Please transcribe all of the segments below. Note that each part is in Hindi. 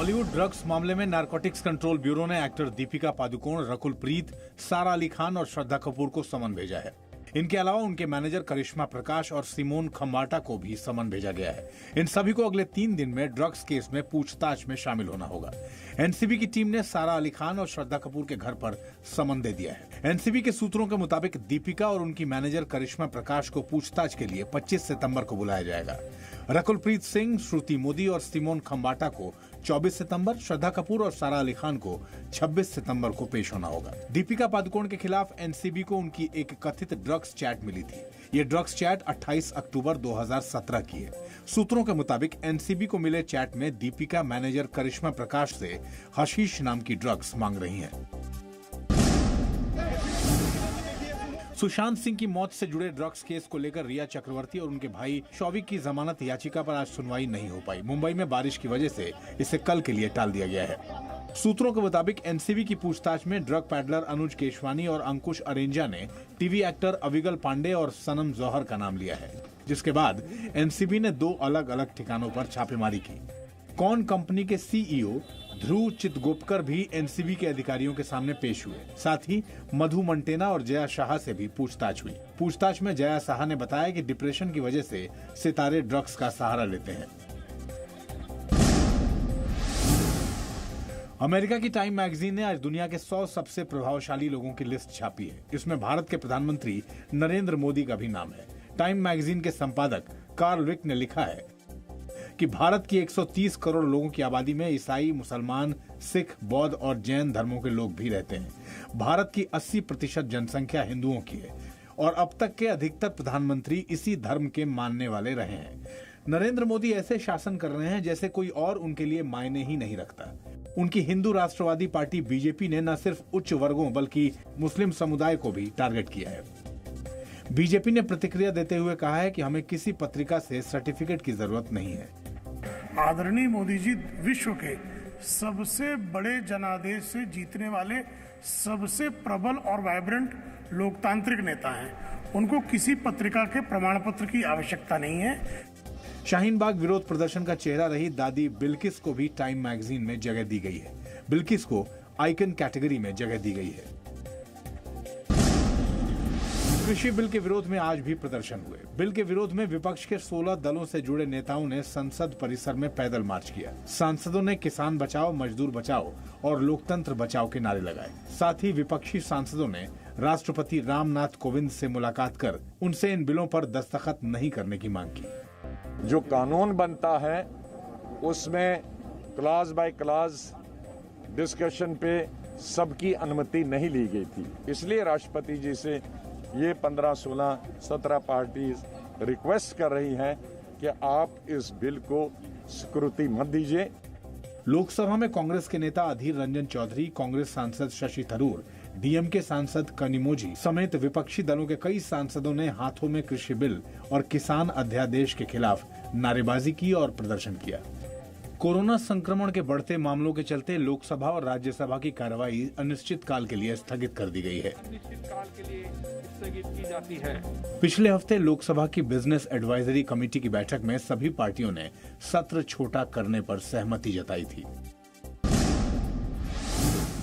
बॉलीवुड ड्रग्स मामले में नारकोटिक्स कंट्रोल ब्यूरो ने एक्टर दीपिका पादुकोण, रकुल प्रीत, सारा अली खान और श्रद्धा कपूर को समन भेजा है। इनके अलावा उनके मैनेजर करिश्मा प्रकाश और सिमोन खम्बाटा को भी समन भेजा गया है। इन सभी को अगले 3 दिन में ड्रग्स केस में पूछताछ में शामिल होना होगा। एनसीबी की टीम ने सारा अली खान और श्रद्धा कपूर के घर पर समन दे दिया है। एनसीबी के सूत्रों के मुताबिक दीपिका और उनकी मैनेजर करिश्मा प्रकाश को पूछताछ के लिए 25 सितंबर को बुलाया जाएगा। रकुलप्रीत सिंह, श्रुति मोदी और सिमोन खम्बाटा को 24 सितंबर, श्रद्धा कपूर और सारा अली खान को 26 सितंबर को पेश होना होगा। दीपिका पादुकोण के खिलाफ एनसीबी को उनकी एक कथित ड्रग्स चैट मिली थी। ये ड्रग्स चैट 28 अक्टूबर 2017 की है। सूत्रों के मुताबिक एनसीबी को मिले चैट में दीपिका मैनेजर करिश्मा प्रकाश से हशीश नाम की ड्रग्स मांग रही हैं। सुशांत सिंह की मौत से जुड़े ड्रग्स केस को लेकर रिया चक्रवर्ती और उनके भाई शौविक की जमानत याचिका पर आज सुनवाई नहीं हो पाई। मुंबई में बारिश की वजह से इसे कल के लिए टाल दिया गया है। सूत्रों के मुताबिक एनसीबी की पूछताछ में ड्रग पैडलर अनुज केशवानी और अंकुश अरेंजा ने टीवी एक्टर अविगल पांडे और सनम जौहर का नाम लिया है, जिसके बाद एनसीबी ने 2 अलग अलग ठिकानों पर छापेमारी की। कौन कंपनी के सीईओ ध्रुव चितगोपकर भी एनसीबी के अधिकारियों के सामने पेश हुए। साथ ही मधु मंटेना और जया शाह से भी पूछताछ हुई। पूछताछ में जया शाह ने बताया कि डिप्रेशन की वजह से सितारे ड्रग्स का सहारा लेते हैं। अमेरिका की टाइम मैगजीन ने आज दुनिया के 100 सबसे प्रभावशाली लोगों की लिस्ट छापी है। इसमें भारत के प्रधानमंत्री नरेंद्र मोदी का भी नाम है। टाइम मैगजीन के संपादक कार्ल विक ने लिखा है कि भारत की 130 करोड़ लोगों की आबादी में ईसाई, मुसलमान, सिख, बौद्ध और जैन धर्मों के लोग भी रहते हैं। भारत की 80% जनसंख्या हिंदुओं की है और अब तक के अधिकतर प्रधानमंत्री इसी धर्म के मानने वाले रहे हैं। नरेंद्र मोदी ऐसे शासन कर रहे हैं जैसे कोई और उनके लिए मायने ही नहीं रखता। उनकी हिंदू राष्ट्रवादी पार्टी बीजेपी ने न सिर्फ उच्च वर्गों बल्कि मुस्लिम समुदाय को भी टारगेट किया है। बीजेपी ने प्रतिक्रिया देते हुए कहा है कि हमें किसी पत्रिका से सर्टिफिकेट की जरूरत नहीं है। आदरणीय मोदी जी विश्व के सबसे बड़े जनादेश से जीतने वाले सबसे प्रबल और वाइब्रेंट लोकतांत्रिक नेता हैं। उनको किसी पत्रिका के प्रमाण पत्र की आवश्यकता नहीं है। शाहीन बाग विरोध प्रदर्शन का चेहरा रही दादी बिल्किस को भी टाइम मैगजीन में जगह दी गई है। बिल्किस को आइकन कैटेगरी में जगह दी गई है। कृषि बिल के विरोध में आज भी प्रदर्शन हुए। बिल के विरोध में विपक्ष के 16 दलों से जुड़े नेताओं ने संसद परिसर में पैदल मार्च किया। सांसदों ने किसान बचाओ, मजदूर बचाओ और लोकतंत्र बचाओ के नारे लगाए। साथ ही विपक्षी सांसदों ने राष्ट्रपति रामनाथ कोविंद से मुलाकात कर उनसे इन बिलों पर दस्तखत नहीं करने की मांग की। जो कानून बनता है उसमें क्लास बाय क्लास डिस्कशन पे सबकी अनुमति नहीं ली गई थी। इसलिए राष्ट्रपति जी से ये 15, 16, 17 पार्टी रिक्वेस्ट कर रही हैं कि आप इस बिल को स्वीकृति मत दीजिए। लोकसभा में कांग्रेस के नेता अधीर रंजन चौधरी, कांग्रेस सांसद शशि थरूर, डीएमके सांसद कनिमोझी समेत विपक्षी दलों के कई सांसदों ने हाथों में कृषि बिल और किसान अध्यादेश के खिलाफ नारेबाजी की और प्रदर्शन किया। कोरोना संक्रमण के बढ़ते मामलों के चलते लोकसभा और राज्यसभा की कार्रवाई अनिश्चित काल के लिए स्थगित कर दी गई है। पिछले हफ्ते लोकसभा की बिजनेस एडवाइजरी कमेटी की बैठक में सभी पार्टियों ने सत्र छोटा करने पर सहमति जताई थी।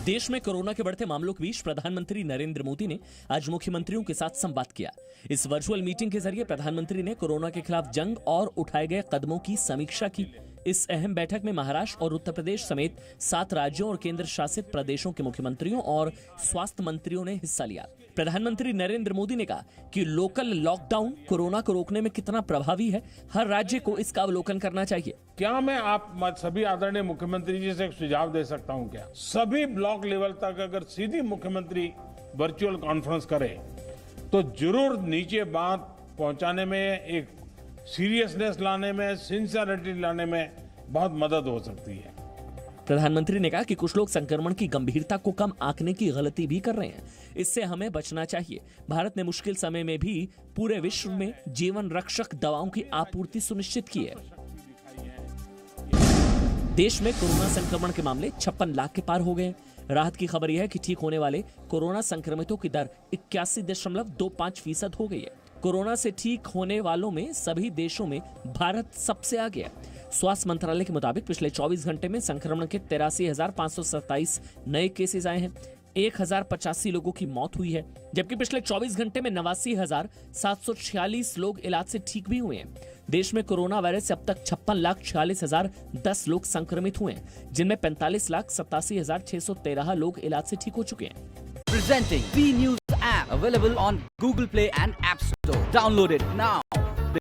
देश में कोरोना के बढ़ते मामलों के बीच प्रधानमंत्री नरेंद्र मोदी ने आज मुख्यमंत्रियों के साथ संवाद किया। इस वर्चुअल मीटिंग के जरिए प्रधानमंत्री ने कोरोना के खिलाफ जंग और उठाए गए कदमों की समीक्षा की। इस अहम बैठक में महाराष्ट्र और उत्तर प्रदेश समेत 7 राज्यों और केंद्र शासित प्रदेशों के मुख्यमंत्रियों और स्वास्थ्य मंत्रियों ने हिस्सा लिया। प्रधानमंत्री नरेंद्र मोदी ने कहा कि लोकल लॉकडाउन कोरोना को रोकने में कितना प्रभावी है, हर राज्य को इसका अवलोकन करना चाहिए। क्या मैं आप सभी आदरणीय मुख्यमंत्री जी से एक सुझाव दे सकता हूं? क्या सभी ब्लॉक लेवल तक अगर सीधी मुख्यमंत्री वर्चुअल कॉन्फ्रेंस करें तो जरूर नीचे बात पहुंचाने में, एक सीरियसनेस लाने में, सिंसियरिटी लाने में बहुत मदद हो सकती है। प्रधानमंत्री ने कहा कि कुछ लोग संक्रमण की गंभीरता को कम आंकने की गलती भी कर रहे हैं। इससे हमें बचना चाहिए। भारत ने मुश्किल समय में भी पूरे विश्व में जीवन रक्षक दवाओं की आपूर्ति सुनिश्चित की है। देश में कोरोना संक्रमण के मामले 56 लाख के पार हो गए। राहत की खबर यह है कि ठीक होने वाले कोरोना संक्रमितों की दर 81.25% हो गई है। कोरोना से ठीक होने वालों में सभी देशों में भारत सबसे आगे है। स्वास्थ्य मंत्रालय के मुताबिक पिछले 24 घंटे में संक्रमण के 83,527 नए केसेस आए हैं। 1,085 लोगों की मौत हुई है, जबकि पिछले 24 घंटे में 89,746 लोग इलाज से ठीक भी हुए हैं। देश में कोरोना वायरस से अब तक 56,46,010 लोग संक्रमित हुए हैं, जिनमें 45,87,613 लोग इलाज से ठीक हो चुके हैं। Presenting B News app available on Google Play and App Store. Download it now.